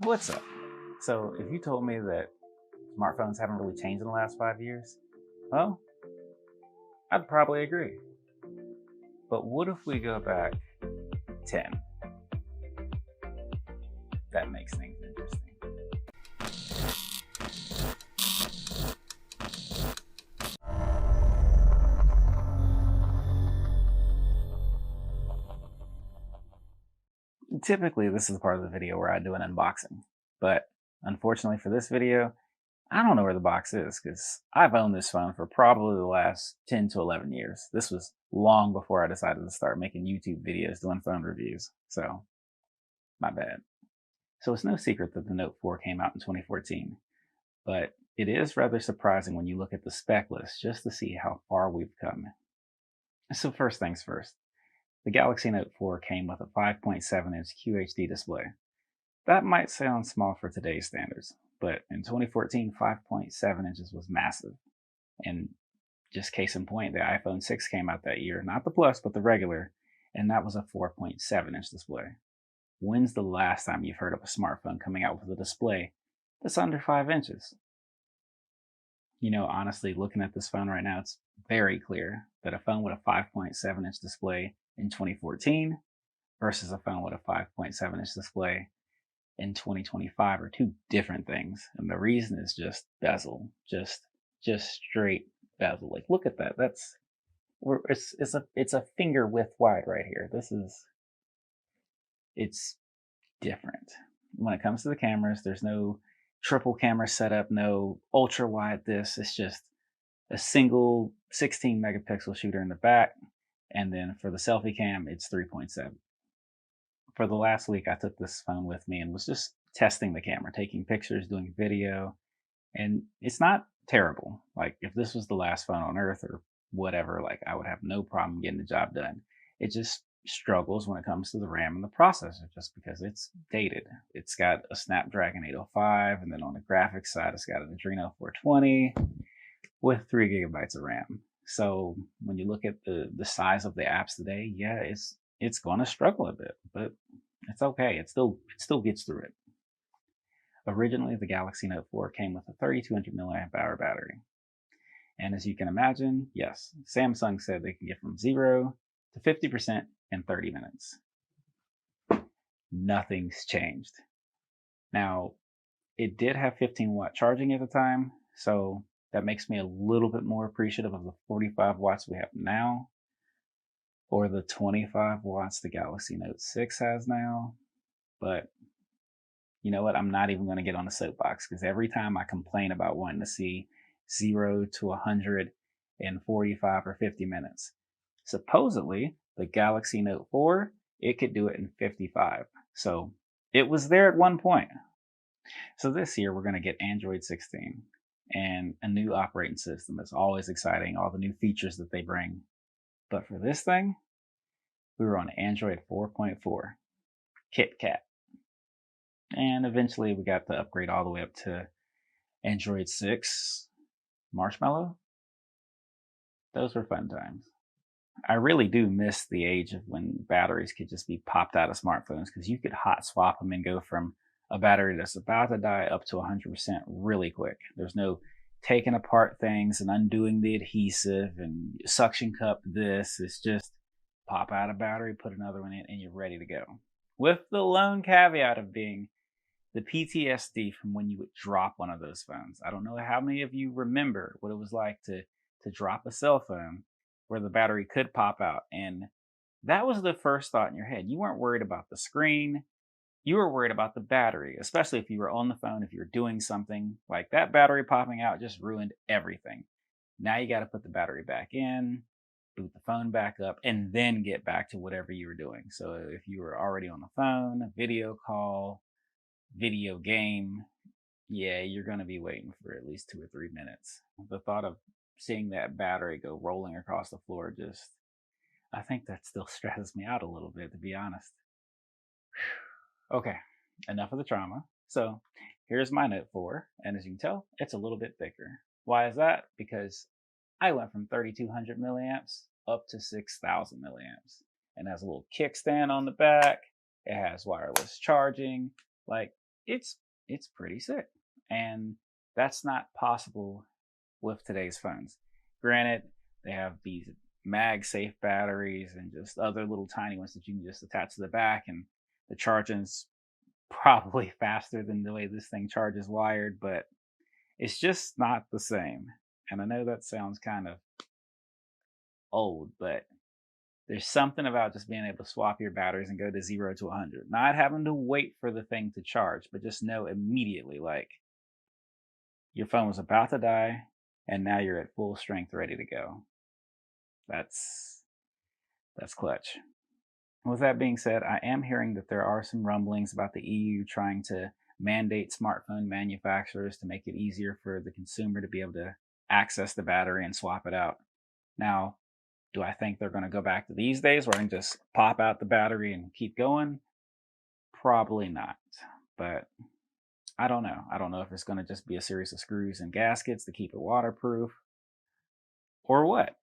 What's up? So, if you told me that smartphones haven't really changed in the last 5 years, well, I'd probably agree. But what if we go back 10? That makes things interesting. Typically, this is the part of the video where I do an unboxing. But unfortunately for this video, I don't know where the box is because I've owned this phone for probably the last 10 to 11 years. This was long before I decided to start making YouTube videos doing phone reviews. So, my bad. So it's no secret that the Note 4 came out in 2014, but it is rather surprising when you look at the spec list just to see how far we've come. So first things first, the Galaxy Note 4 came with a 5.7-inch QHD display. That might sound small for today's standards, but in 2014, 5.7 inches was massive. And just case in point, the iPhone 6 came out that year, not the Plus, but the regular, and that was a 4.7-inch display. When's the last time you've heard of a smartphone coming out with a display that's under 5 inches? Honestly, looking at this phone right now, it's very clear that a phone with a 5.7-inch display in 2014 versus a phone with a 5.7-inch display in 2025 are two different things. And the reason is just bezel, just straight bezel. Like, look at that. It's a finger width wide right here. It's different. When it comes to the cameras, there's no triple camera setup, no ultra wide this. It's just a single 16 megapixel shooter in the back. And then for the selfie cam, it's 3.7. For the last week, I took this phone with me and was just testing the camera, taking pictures, doing video. And it's not terrible. Like, if this was the last phone on earth or whatever, like, I would have no problem getting the job done. It just struggles when it comes to the RAM and the processor just because it's dated. It's got a Snapdragon 805, and then on the graphics side, it's got an Adreno 420 with 3 gigabytes of RAM. So when you look at the size of the apps today, yeah, it's going to struggle a bit, but it's okay. It still gets through it. Originally, the Galaxy Note 4 came with a 3200 milliamp hour battery. And as you can imagine, yes, Samsung said they can get from 0 to 50% in 30 minutes. Nothing's changed. Now, it did have 15-watt charging at the time, so that makes me a little bit more appreciative of the 45 watts we have now, or the 25 watts the Galaxy Note 6 has now. But you know what? I'm not even going to get on the soapbox because every time I complain about wanting to see 0 to 100 in 45 or 50 minutes, supposedly the Galaxy Note 4, it could do it in 55. So it was there at one point. So this year we're going to get Android 16 and a new operating system. It's always exciting, all the new features that they bring. But for this thing, we were on Android 4.4, KitKat. And eventually we got the upgrade all the way up to Android 6, Marshmallow. Those were fun times. I really do miss the age of when batteries could just be popped out of smartphones because you could hot swap them and go from a battery that's about to die up to 100% really quick. There's no taking apart things and undoing the adhesive and suction cup this. It's just pop out a battery, put another one in, and you're ready to go. With the lone caveat of being the PTSD from when you would drop one of those phones. I don't know how many of you remember what it was like to drop a cell phone where the battery could pop out. And that was the first thought in your head. You weren't worried about the screen. You were worried about the battery, especially if you were on the phone, if you were doing something like that battery popping out just ruined everything. Now you got to put the battery back in, boot the phone back up, and then get back to whatever you were doing. So if you were already on the phone, video call, video game, yeah, you're going to be waiting for at least 2 or 3 minutes. The thought of seeing that battery go rolling across the floor I think that still stresses me out a little bit, to be honest. Okay, enough of the trauma. So here's my Note 4, and as you can tell, it's a little bit thicker. Why is that? Because I went from 3200 milliamps up to 6000 milliamps. And has a little kickstand on the back. It has wireless charging. Like, it's it's pretty sick. And that's not possible with today's phones. Granted, they have these MagSafe batteries and just other little tiny ones that you can just attach to the back, and the charging's probably faster than the way this thing charges wired, but it's just not the same. And I know that sounds kind of old, but there's something about just being able to swap your batteries and go to 0 to 100. Not having to wait for the thing to charge, but just know immediately, like, your phone was about to die and now you're at full strength ready to go. That's that's clutch. With that being said, I am hearing that there are some rumblings about the EU trying to mandate smartphone manufacturers to make it easier for the consumer to be able to access the battery and swap it out. Now, do I think they're going to go back to these days where I can just pop out the battery and keep going? Probably not. But I don't know. I don't know if it's going to just be a series of screws and gaskets to keep it waterproof or what.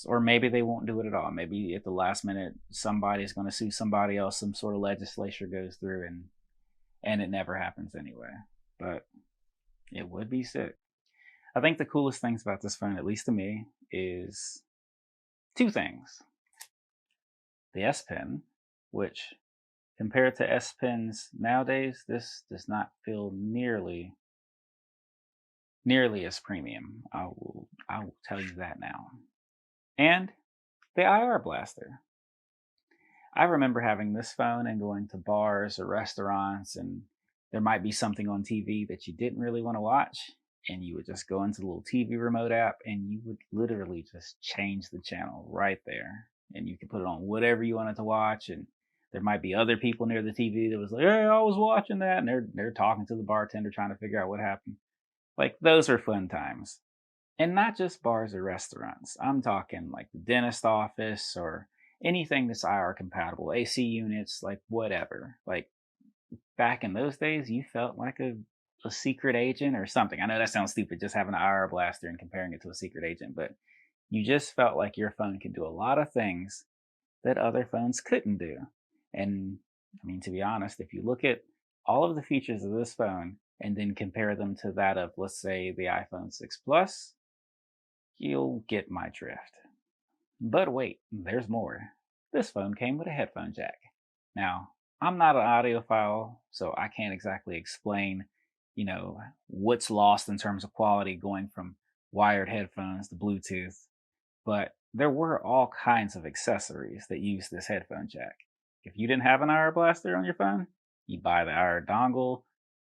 Or maybe they won't do it at all. Maybe at the last minute somebody's going to sue somebody else, some sort of legislation goes through, and it never happens anyway. But it would be sick. I think the coolest things about this phone, at least to me, is two things. The S Pen, which compared to S Pens nowadays, this does not feel nearly as premium. I will tell you that now. And the IR blaster. I remember having this phone and going to bars or restaurants, and there might be something on TV that you didn't really want to watch, and you would just go into the little TV remote app and you would literally just change the channel right there. And you could put it on whatever you wanted to watch, and there might be other people near the TV that was like, "Hey, I was watching that," and they're talking to the bartender trying to figure out what happened. Like, those are fun times. And not just bars or restaurants. I'm talking like the dentist office or anything that's IR compatible, AC units, like whatever. Like, back in those days, you felt like a secret agent or something. I know that sounds stupid, just having an IR blaster and comparing it to a secret agent, but you just felt like your phone could do a lot of things that other phones couldn't do. And I mean, to be honest, if you look at all of the features of this phone and then compare them to that of, let's say, the iPhone 6 Plus, you'll get my drift. But wait, there's more. This phone came with a headphone jack. Now, I'm not an audiophile, so I can't exactly explain, what's lost in terms of quality going from wired headphones to Bluetooth, but there were all kinds of accessories that use this headphone jack. If you didn't have an IR blaster on your phone, you buy the IR dongle,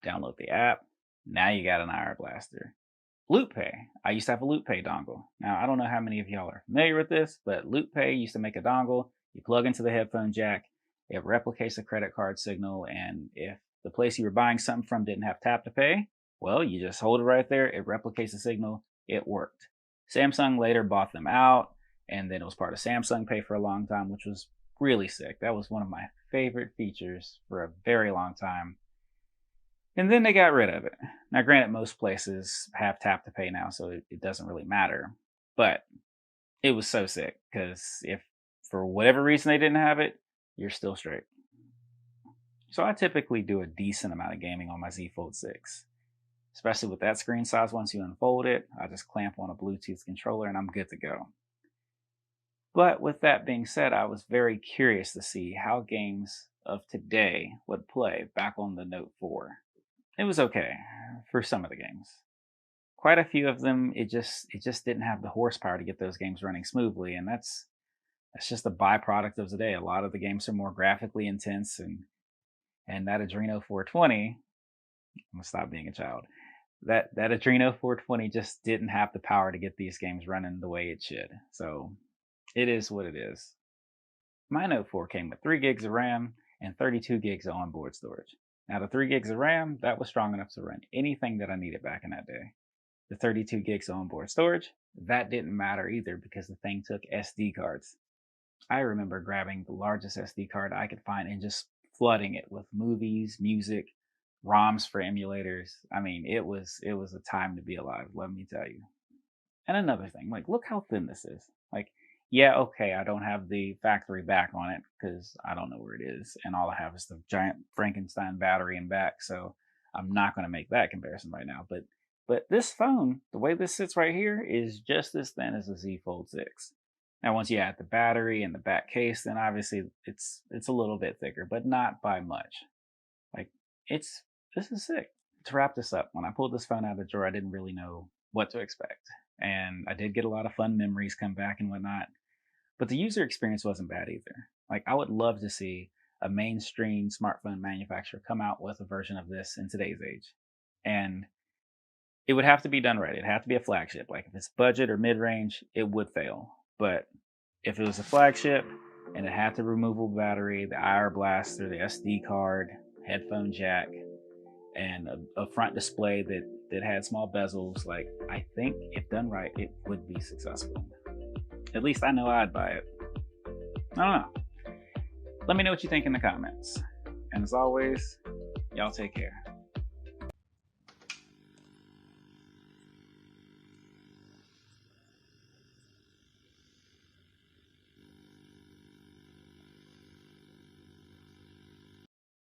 download the app, now you got an IR blaster. LoopPay. I used to have a LoopPay dongle. Now, I don't know how many of y'all are familiar with this, but LoopPay used to make a dongle. You plug into the headphone jack, it replicates the credit card signal, and if the place you were buying something from didn't have tap to pay, well, you just hold it right there, it replicates the signal, it worked. Samsung later bought them out, and then it was part of Samsung Pay for a long time, which was really sick. That was one of my favorite features for a very long time. And then they got rid of it. Now, granted, most places have tap to pay now, so it doesn't really matter. But it was so sick because if for whatever reason they didn't have it, you're still straight. So I typically do a decent amount of gaming on my Z Fold 6. Especially with that screen size, once you unfold it, I just clamp on a Bluetooth controller and I'm good to go. But with that being said, I was very curious to see how games of today would play back on the Note 4. It was okay for some of the games. Quite a few of them, it just didn't have the horsepower to get those games running smoothly, and that's just a byproduct of today. A lot of the games are more graphically intense, and that Adreno 420, I'm gonna stop being a child. That Adreno 420 just didn't have the power to get these games running the way it should. So it is what it is. My Note 4 came with 3 gigs of RAM and 32 gigs of onboard storage. Now, the 3 gigs of RAM, that was strong enough to run anything that I needed back in that day. The 32 gigs of onboard storage, that didn't matter either because the thing took SD cards. I remember grabbing the largest SD card I could find and just flooding it with movies, music, ROMs for emulators. I mean, it was a time to be alive, let me tell you. And another thing, like, look how thin this is. Like, Yeah, okay, I don't have the factory back on it because I don't know where it is, and all I have is the giant Frankenstein battery and back, so I'm not gonna make that comparison right now. But this phone, the way this sits right here, is just as thin as the Z Fold 6. Now, once you add the battery and the back case, then obviously it's a little bit thicker, but not by much. Like it's this is sick. To wrap this up, when I pulled this phone out of the drawer, I didn't really know what to expect, and I did get a lot of fun memories come back and whatnot, but the user experience wasn't bad either. Like, I would love to see a mainstream smartphone manufacturer come out with a version of this in today's age. And it would have to be done right. It'd have to be a flagship. Like, if it's budget or mid range, it would fail. But if it was a flagship and it had the removable battery, the IR blaster, the SD card, headphone jack, and a front display that had small bezels, like, I think if done right, it would be successful. At least I know I'd buy it. I don't know. Let me know what you think in the comments. And as always, y'all take care.